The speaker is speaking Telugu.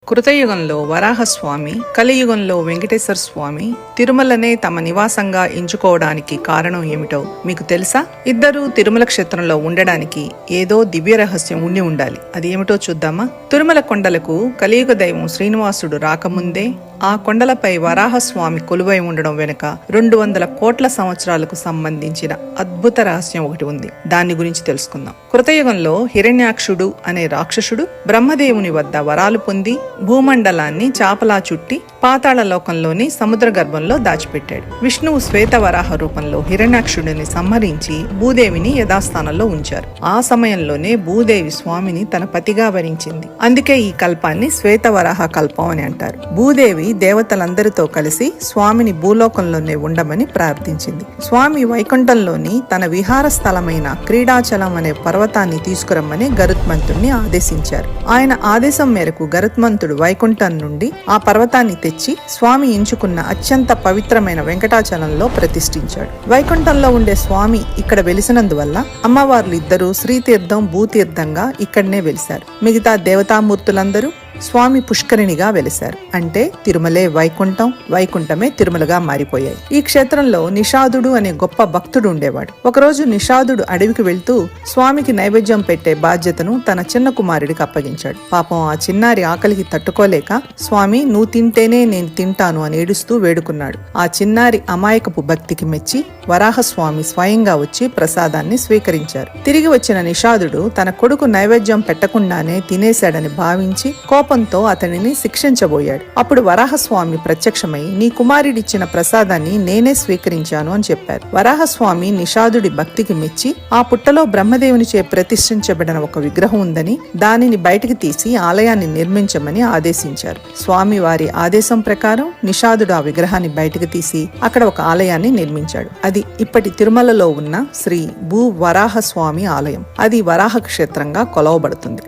కృతయుగంలో వరాహస్వామి, కలియుగంలో వెంకటేశ్వర స్వామి తిరుమలనే తమ నివాసంగా ఎంచుకోవడానికి కారణం ఏమిటో మీకు తెలుసా? ఇద్దరూ తిరుమల క్షేత్రంలో ఉండడానికి ఏదో దివ్య రహస్యం ఉండి ఉండాలి. అది ఏమిటో చూద్దామా? తిరుమల కొండలకు కలియుగ దైవం శ్రీనివాసుడు రాకముందే ఆ కొండలపై వరాహస్వామి కొలువై ఉండడం వెనుక 200 కోట్ల సంవత్సరాలకు సంబంధించిన అద్భుత రహస్యం ఒకటి ఉంది. దాని గురించి తెలుసుకుందాం. కృతయుగంలో హిరణ్యాక్షుడు అనే రాక్షసుడు బ్రహ్మదేవుని వద్ద వరాలు పొంది భూమండలాన్ని చాపలా చుట్టి పాతాళ లోకంలోని సముద్ర గర్భంలో దాచిపెట్టాడు. విష్ణువు శ్వేత వరాహ రూపంలో హిరణ్యాక్షుడిని సంహరించి భూదేవిని యథాస్థానంలో ఉంచారు. ఆ సమయంలోనే భూదేవి స్వామిని తన పతిగా వరించింది. అందుకే ఈ కల్పాన్ని శ్వేత వరాహ కల్పం అని అంటారు. భూదేవి దేవతలందరితో కలిసి స్వామిని భూలోకంలోనే ఉండమని ప్రార్థించింది. స్వామి వైకుంఠంలోని తన విహార స్థలమైన క్రీడాచలం అనే పర్వతాన్ని తీసుకురమ్మని గరుత్మంతుడిని ఆదేశించారు. ఆయన ఆదేశం మేరకు గరుత్మంతుడు వైకుంఠం నుండి ఆ పర్వతాన్ని తెచ్చి స్వామి ఎంచుకున్న అత్యంత పవిత్రమైన వెంకటాచలంలో ప్రతిష్ఠించాడు. వైకుంఠంలో ఉండే స్వామి ఇక్కడ వెలిసినందువల్ల అమ్మవార్లు ఇద్దరూ శ్రీతీర్థం, భూతీర్థంగా ఇక్కడనే వెలిశారు. మిగతా దేవతామూర్తులందరూ స్వామి పుష్కరిణిగా వెలిశారు. అంటే తిరుమలే వైకుంఠం, వైకుంఠమే తిరుమలగా మారిపోయాయి. ఈ క్షేత్రంలో నిషాదుడు అనే గొప్ప భక్తుడు ఉండేవాడు. ఒకరోజు నిషాదుడు అడవికి వెళ్తూ స్వామికి నైవేద్యం పెట్టే బాధ్యతను తన చిన్న కుమారుడికి అప్పగించాడు. పాపం ఆ చిన్నారి ఆకలికి తట్టుకోలేక, స్వామి నువ్వు తింటేనే నేను తింటాను అని ఏడుస్తూ వేడుకున్నాడు. ఆ చిన్నారి అమాయకపు భక్తికి మెచ్చి వరాహస్వామి స్వయంగా వచ్చి ప్రసాదాన్ని స్వీకరించారు. తిరిగి వచ్చిన నిషాదుడు తన కొడుకు నైవేద్యం పెట్టకుండానే తినేశాడని భావించి కోపంతో అతనిని శిక్షించబోయాడు. అప్పుడు వరాహస్వామి ప్రత్యక్షమై, నీ కుమారుడిచ్చిన ప్రసాదాన్ని నేనే స్వీకరించాను అని చెప్పారు. వరాహస్వామి నిషాదుడి భక్తికి మెచ్చి ఆ పుట్టలో బ్రహ్మదేవునిచే ప్రతిష్ఠించబడిన ఒక విగ్రహం ఉందని దానిని బయటికి తీసి ఆలయాన్ని నిర్మించమని ఆదేశించారు. స్వామి వారి ఆదేశం ప్రకారం నిషాదుడు ఆ విగ్రహాన్ని బయటికి తీసి అక్కడ ఒక ఆలయాన్ని నిర్మించాడు. అది ఇప్పటి తిరుమలలో ఉన్న శ్రీ భూ వరాహస్వామి ఆలయం. అది వరాహ క్షేత్రంగా కొలవబడుతుంది.